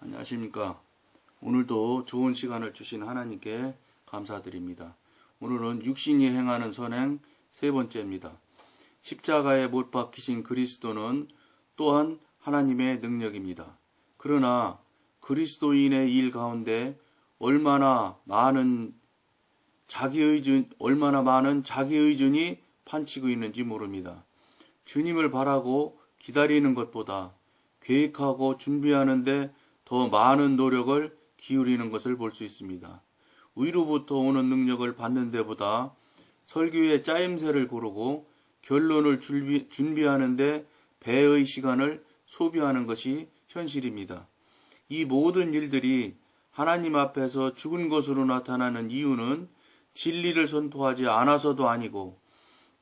안녕하십니까. 오늘도 좋은 시간을 주신 하나님께 감사드립니다. 오늘은 육신이 행하는 선행 세 번째입니다. 십자가에 못 박히신 그리스도는 또한 하나님의 능력입니다. 그러나 그리스도인의 일 가운데 얼마나 많은 자기 의존이 판치고 있는지 모릅니다. 주님을 바라고 기다리는 것보다 계획하고 준비하는데 더 많은 노력을 기울이는 것을 볼 수 있습니다. 위로부터 오는 능력을 받는 데보다 설교의 짜임새를 고르고 결론을 준비하는데 배의 시간을 소비하는 것이 현실입니다. 이 모든 일들이 하나님 앞에서 죽은 것으로 나타나는 이유는 진리를 선포하지 않아서도 아니고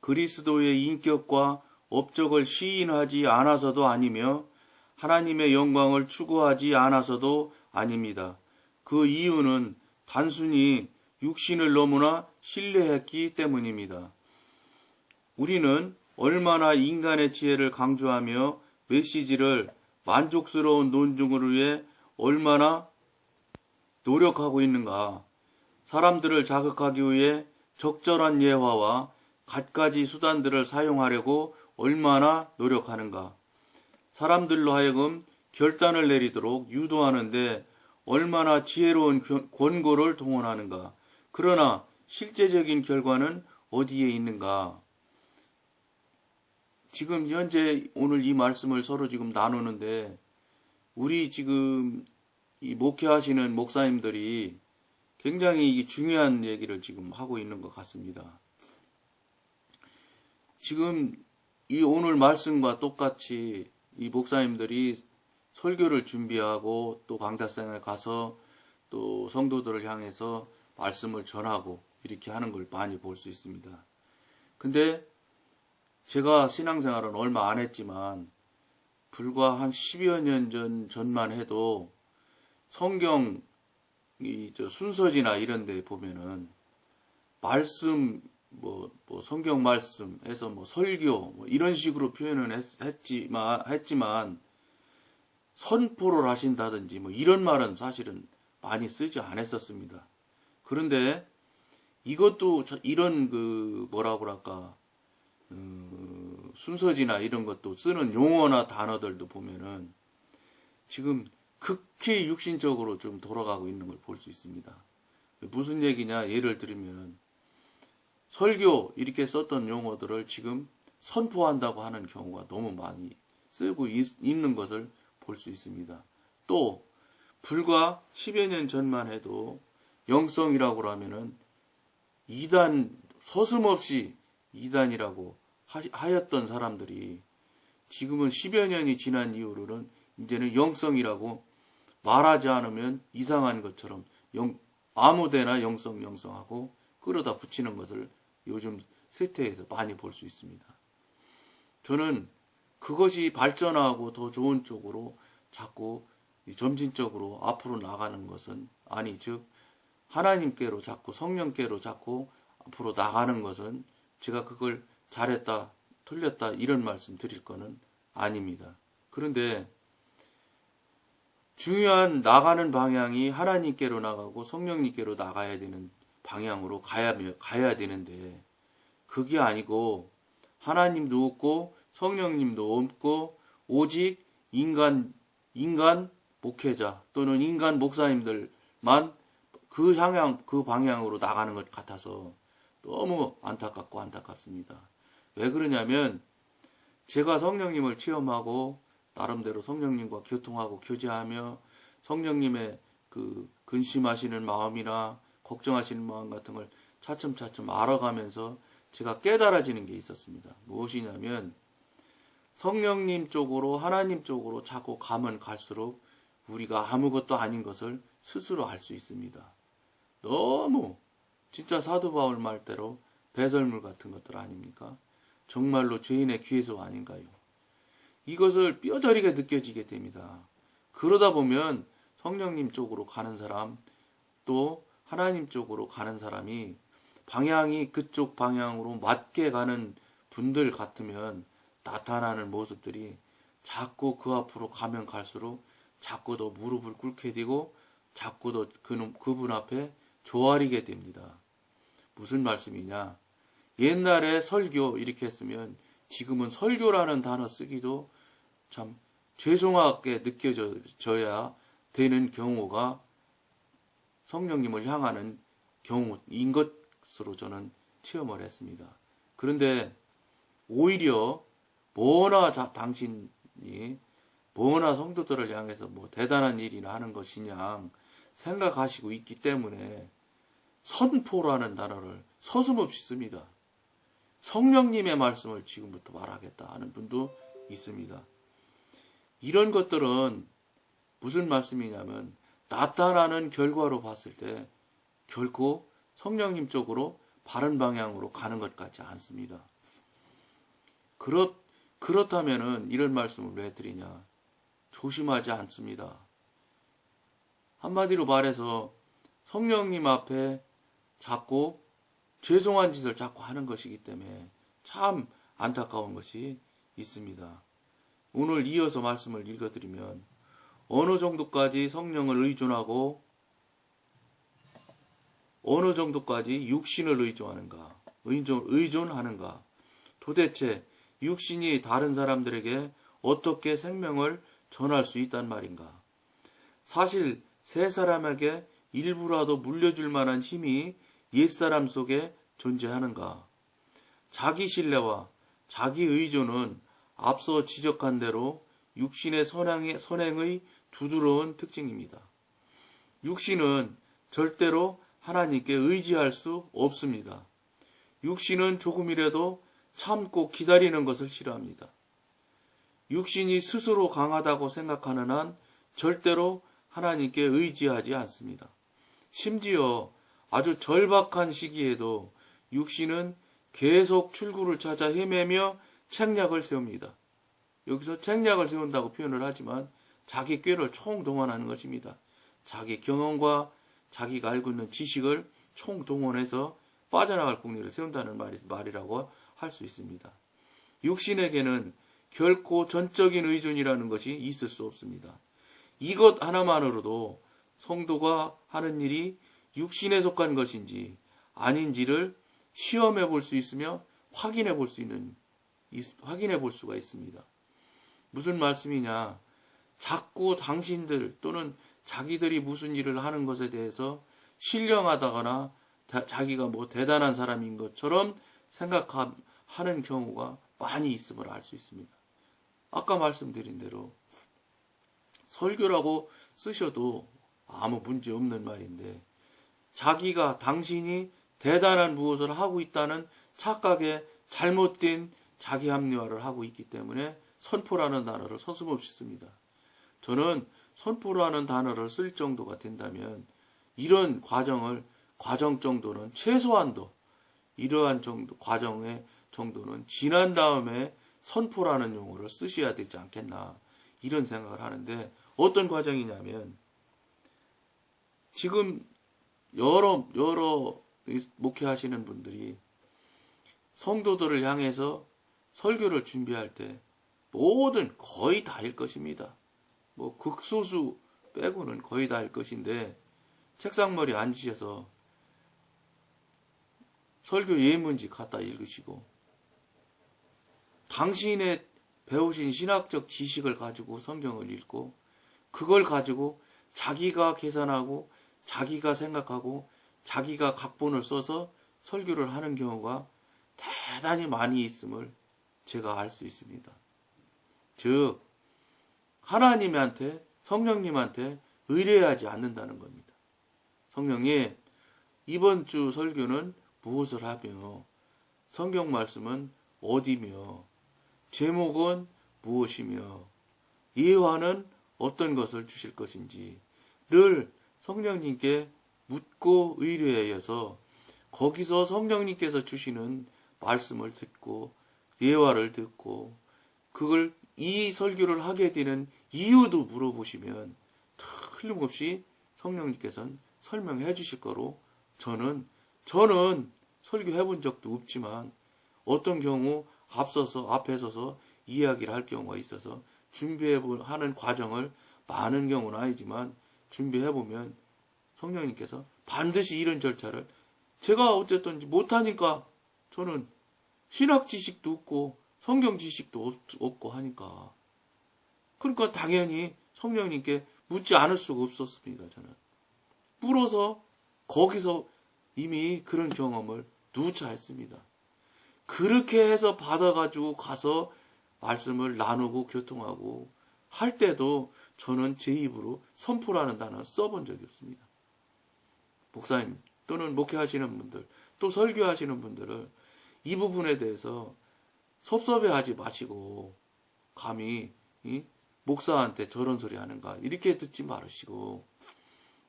그리스도의 인격과 업적을 시인하지 않아서도 아니며 하나님의 영광을 추구하지 않아서도 아닙니다. 그 이유는 단순히 육신을 너무나 신뢰했기 때문입니다. 우리는 얼마나 인간의 지혜를 강조하며 메시지를 만족스러운 논중을 위해 얼마나 노력하고 있는가. 사람들을 자극하기 위해 적절한 예화와 갖가지 수단들을 사용하려고 얼마나 노력하는가. 사람들로 하여금 결단을 내리도록 유도하는데 얼마나 지혜로운 권고를 동원하는가. 그러나 실제적인 결과는 어디에 있는가. 지금 현재 오늘 이 말씀을 서로 지금 나누는데 우리 지금 이 목회하시는 목사님들이 굉장히 중요한 얘기를 지금 하고 있는 것 같습니다. 지금 이 오늘 말씀과 똑같이 이 목사님들이 설교를 준비하고 또 강좌생에 가서 또 성도들을 향해서 말씀을 전하고 이렇게 하는 걸 많이 볼 수 있습니다. 근데 제가 신앙생활은 얼마 안 했지만 불과 한 10여 년 전만 해도 성경 순서지나 이런 데 보면은 말씀 성경 말씀에서 설교 이런 식으로 표현을 했지만 선포를 하신다든지 이런 말은 사실은 많이 쓰지 않았었습니다. 그런데 이것도 이런 순서지나 이런 것도 쓰는 용어나 단어들도 보면은 지금 극히 육신적으로 좀 돌아가고 있는 걸 볼 수 있습니다. 무슨 얘기냐 예를 들면 설교 이렇게 썼던 용어들을 지금 선포한다고 하는 경우가 너무 많이 쓰고 있는 것을 볼 수 있습니다. 또 불과 10여 년 전만 해도 영성이라고 하면은 이단 서슴없이 이단이라고 하였던 사람들이 지금은 10여 년이 지난 이후로는 이제는 영성이라고 말하지 않으면 이상한 것처럼 아무데나 영성하고 끌어다 붙이는 것을 요즘 세태에서 많이 볼 수 있습니다. 저는 그것이 발전하고 더 좋은 쪽으로 자꾸 점진적으로 앞으로 나가는 것은 즉 하나님께로 자꾸 성령께로 자꾸 앞으로 나가는 것은 제가 그걸 잘했다 틀렸다 이런 말씀 드릴 거는 아닙니다. 그런데 중요한 나가는 방향이 하나님께로 나가고 성령님께로 나가야 되는 방향으로 가야 되는데 그게 아니고 하나님도 없고 성령님도 없고 오직 인간 목회자 또는 인간 목사님들만 그 방향으로 나가는 것 같아서 너무 안타깝습니다. 왜 그러냐면 제가 성령님을 체험하고 나름대로 성령님과 교통하고 교제하며 성령님의 그 근심하시는 마음이나 걱정하시는 마음 같은 걸 차츰차츰 알아가면서 제가 깨달아지는 게 있었습니다. 무엇이냐면 성령님 쪽으로 하나님 쪽으로 자꾸 가면 갈수록 우리가 아무것도 아닌 것을 스스로 알 수 있습니다. 너무 진짜 사도 바울 말대로 배설물 같은 것들 아닙니까? 정말로 죄인의 귀에서 아닌가요? 이것을 뼈저리게 느껴지게 됩니다. 그러다 보면 성령님 쪽으로 가는 사람 또 하나님 쪽으로 가는 사람이 방향이 그쪽 방향으로 맞게 가는 분들 같으면 나타나는 모습들이 자꾸 그 앞으로 가면 갈수록 자꾸 더 무릎을 꿇게 되고 자꾸 더 그분 앞에 조아리게 됩니다. 무슨 말씀이냐? 옛날에 설교 이렇게 했으면 지금은 설교라는 단어 쓰기도 참 죄송하게 느껴져야 되는 경우가 성령님을 향하는 경우인 것으로 저는 체험을 했습니다. 그런데 오히려 당신이 뭐나 성도들을 향해서 뭐 대단한 일이나 하는 것이냐 생각하시고 있기 때문에 선포라는 단어를 서슴없이 씁니다. 성령님의 말씀을 지금부터 말하겠다 하는 분도 있습니다. 이런 것들은 무슨 말씀이냐면 나타나는 결과로 봤을 때 결코 성령님 쪽으로 바른 방향으로 가는 것 같지 않습니다. 그렇다면은 이런 말씀을 왜 드리냐? 조심하지 않습니다. 한마디로 말해서 성령님 앞에 자꾸 죄송한 짓을 자꾸 하는 것이기 때문에 참 안타까운 것이 있습니다. 오늘 이어서 말씀을 읽어드리면 어느 정도까지 성령을 의존하고 어느 정도까지 육신을 의존하는가? 도대체 육신이 다른 사람들에게 어떻게 생명을 전할 수 있단 말인가? 사실 세 사람에게 일부라도 물려줄 만한 힘이 옛사람 속에 존재하는가? 자기 신뢰와 자기 의존은 앞서 지적한 대로 육신의 선행의 두드러운 특징입니다. 육신은 절대로 하나님께 의지할 수 없습니다. 육신은 조금이라도 참고 기다리는 것을 싫어합니다. 육신이 스스로 강하다고 생각하는 한 절대로 하나님께 의지하지 않습니다. 심지어 아주 절박한 시기에도 육신은 계속 출구를 찾아 헤매며 책략을 세웁니다. 여기서 책략을 세운다고 표현을 하지만 자기 꾀를 총동원하는 것입니다. 자기 경험과 자기가 알고 있는 지식을 총동원해서 빠져나갈 궁리를 세운다는 말이라고 할 수 있습니다. 육신에게는 결코 전적인 의존이라는 것이 있을 수 없습니다. 이것 하나만으로도 성도가 하는 일이 육신에 속한 것인지 아닌지를 시험해 볼 수 있으며 확인해 볼 수가 있습니다. 무슨 말씀이냐? 자꾸 당신들 또는 자기들이 무슨 일을 하는 것에 대해서 신령하다거나 자기가 뭐 대단한 사람인 것처럼 생각하는 경우가 많이 있음을 알 수 있습니다. 아까 말씀드린 대로 설교라고 쓰셔도 아무 문제 없는 말인데 당신이 대단한 무엇을 하고 있다는 착각에 잘못된 자기 합리화를 하고 있기 때문에 선포라는 단어를 서슴없이 씁니다. 저는 선포라는 단어를 쓸 정도가 된다면 이런 과정 정도는 최소한도 이러한 과정의 정도는 지난 다음에 선포라는 용어를 쓰셔야 되지 않겠나 이런 생각을 하는데 어떤 과정이냐면 지금 여러 목회하시는 분들이 성도들을 향해서 설교를 준비할 때 거의 다일 것입니다. 뭐 극소수 빼고는 거의 다일 것인데 책상머리에 앉으셔서 설교 예문지 갖다 읽으시고 당신의 배우신 신학적 지식을 가지고 성경을 읽고 그걸 가지고 자기가 계산하고 자기가 생각하고 자기가 각본을 써서 설교를 하는 경우가 대단히 많이 있음을 제가 알 수 있습니다. 즉 하나님한테 성령님한테 의뢰하지 않는다는 겁니다. 성령님 이번 주 설교는 무엇을 하며 성경 말씀은 어디며 제목은 무엇이며 예화는 어떤 것을 주실 것인지를 성령님께 묻고 의뢰하여서 거기서 성령님께서 주시는 말씀을 듣고 예화를 듣고 그걸 이 설교를 하게 되는 이유도 물어보시면 틀림없이 성령님께서는 설명해 주실 거로 저는 설교해 본 적도 없지만 어떤 경우 앞에 서서 이야기를 할 경우가 있어서 하는 과정을 많은 경우는 아니지만 준비해보면 성령님께서 반드시 이런 절차를, 제가 어쨌든 못하니까 저는 신학 지식도 없고 성경 지식도 없고 하니까, 그러니까 당연히 성령님께 묻지 않을 수가 없었습니다. 저는 물어서 거기서 이미 그런 경험을 누차 했습니다. 그렇게 해서 받아가지고 가서 말씀을 나누고 교통하고 할 때도 저는 제 입으로 선포라는 단어 써본 적이 없습니다. 목사님 또는 목회하시는 분들, 또 설교하시는 분들을 이 부분에 대해서 섭섭해하지 마시고, 감히 목사한테 저런 소리 하는가 이렇게 듣지 말으시고,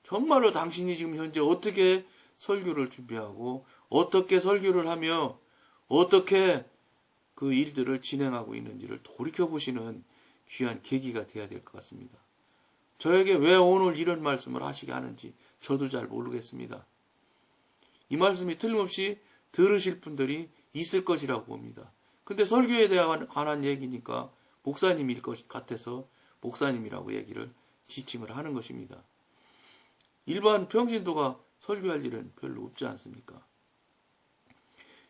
정말로 당신이 지금 현재 어떻게 설교를 준비하고 어떻게 설교를 하며 어떻게 그 일들을 진행하고 있는지를 돌이켜보시는 귀한 계기가 되어야 될 것 같습니다. 저에게 왜 오늘 이런 말씀을 하시게 하는지 저도 잘 모르겠습니다. 이 말씀이 틀림없이 들으실 분들이 있을 것이라고 봅니다. 근데 설교에 관한 얘기니까 목사님일 것 같아서 목사님이라고 얘기를 지칭을 하는 것입니다. 일반 평신도가 설교할 일은 별로 없지 않습니까?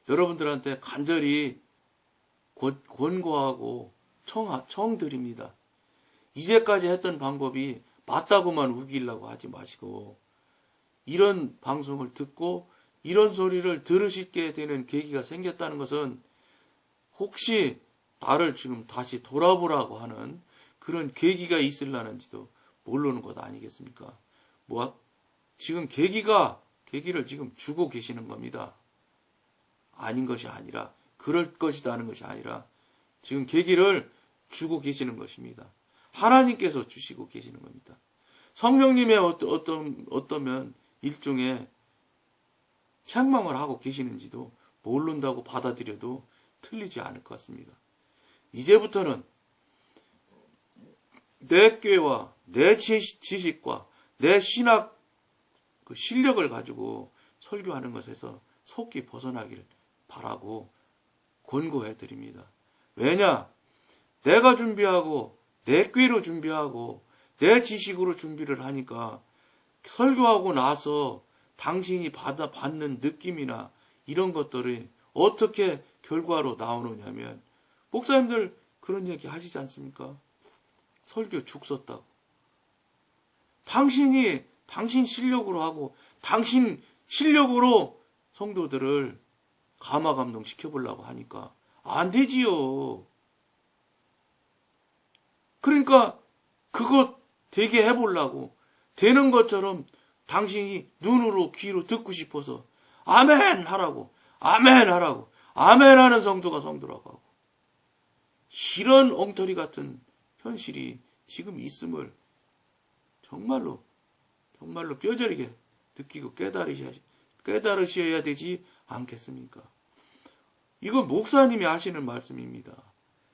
여러분들한테 간절히 권고하고 청드립니다. 이제까지 했던 방법이 맞다고만 우기려고 하지 마시고, 이런 방송을 듣고 이런 소리를 들으시게 되는 계기가 생겼다는 것은 혹시 나를 지금 다시 돌아보라고 하는 그런 계기가 있으려는지도 모르는 것 아니겠습니까? 지금 계기를 지금 주고 계시는 겁니다. 아닌 것이 아니라, 그럴 것이다 하는 것이 아니라 지금 계기를 주고 계시는 것입니다. 하나님께서 주시고 계시는 겁니다. 성령님의 어떠면 일종의 책망을 하고 계시는지도 모른다고 받아들여도 틀리지 않을 것 같습니다. 이제부터는 내 꾀와 내 지식과 내 신학 그 실력을 가지고 설교하는 것에서 속히 벗어나길 바라고 권고해 드립니다. 왜냐? 내가 준비하고 내 꾀로 준비하고 내 지식으로 준비를 하니까 설교하고 나서 당신이 받는 느낌이나 이런 것들이 어떻게 결과로 나오느냐면, 목사님들 그런 얘기 하시지 않습니까? 설교 죽 썼다고. 당신 실력으로 하고 당신 실력으로 성도들을 감화감동 시켜보려고 하니까 안 되지요. 그러니까 그것 되게 해보려고, 되는 것처럼 당신이 눈으로 귀로 듣고 싶어서 아멘 하라고, 아멘 하라고, 아멘 하는 성도가 성도라고 하고, 이런 엉터리 같은 현실이 지금 있음을 정말로 뼈저리게 느끼고 깨달으셔야 되지 않겠습니까? 이거 목사님이 하시는 말씀입니다.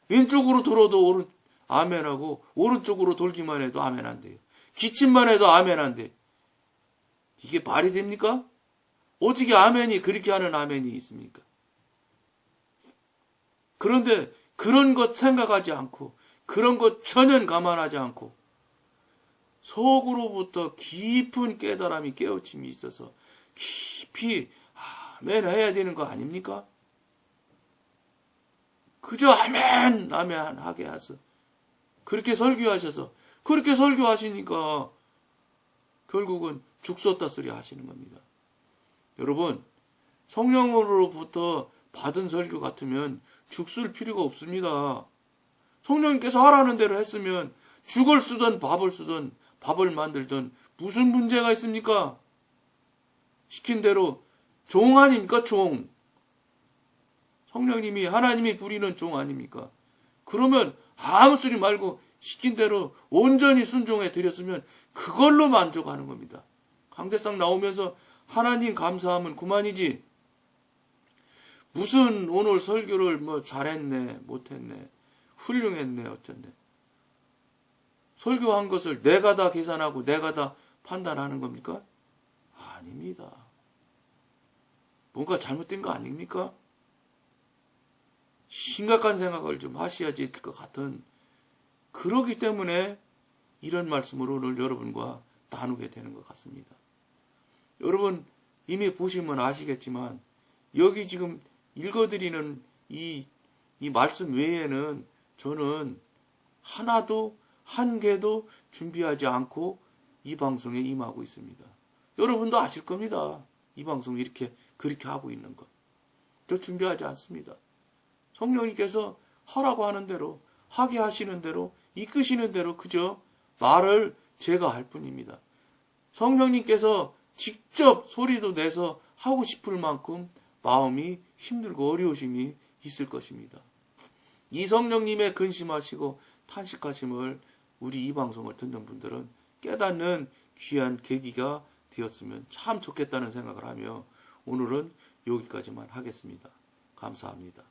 왼쪽으로 돌아도 아멘하고, 오른쪽으로 돌기만 해도 아멘 안 돼요. 기침만 해도 아멘 안 돼. 이게 말이 됩니까? 어떻게 아멘이 그렇게 하는 아멘이 있습니까? 그런데 그런 것 생각하지 않고, 그런 것 전혀 감안하지 않고 속으로부터 깊은 깨달음이, 깨우침이 있어서 깊이 아멘 해야 되는 거 아닙니까? 그저 아멘 하게 하셔서 그렇게 설교하셔서, 그렇게 설교하시니까 결국은 죽 썼다 소리 하시는 겁니다. 여러분, 성령으로부터 받은 설교 같으면 죽 쓸 필요가 없습니다. 성령님께서 하라는 대로 했으면 죽을 쓰든 밥을 만들든 무슨 문제가 있습니까? 시킨 대로 종 아닙니까? 종. 성령님이, 하나님이 부리는 종 아닙니까? 그러면 아무 소리 말고 시킨 대로 온전히 순종해 드렸으면 그걸로 만족하는 겁니다. 강대상 나오면서 하나님 감사하면 그만이지. 무슨 오늘 설교를 잘했네, 못했네, 훌륭했네, 어쩐네. 설교한 것을 내가 다 계산하고 내가 다 판단하는 겁니까? 아닙니다. 뭔가 잘못된 거 아닙니까? 심각한 생각을 좀 하셔야지 될 것 같은, 그러기 때문에 이런 말씀으로 오늘 여러분과 나누게 되는 것 같습니다. 여러분 이미 보시면 아시겠지만 여기 지금 읽어드리는 이 말씀 외에는 저는 하나도 한 개도 준비하지 않고 이 방송에 임하고 있습니다. 여러분도 아실 겁니다. 이 방송 그렇게 하고 있는 것. 저 준비하지 않습니다. 성령님께서 하라고 하는 대로, 하게 하시는 대로, 이끄시는 대로 그저 말을 제가 할 뿐입니다. 성령님께서 직접 소리도 내서 하고 싶을 만큼 마음이 힘들고 어려우심이 있을 것입니다. 이 성령님의 근심하시고 탄식하심을 우리 이 방송을 듣는 분들은 깨닫는 귀한 계기가 되었으면 참 좋겠다는 생각을 하며 오늘은 여기까지만 하겠습니다. 감사합니다.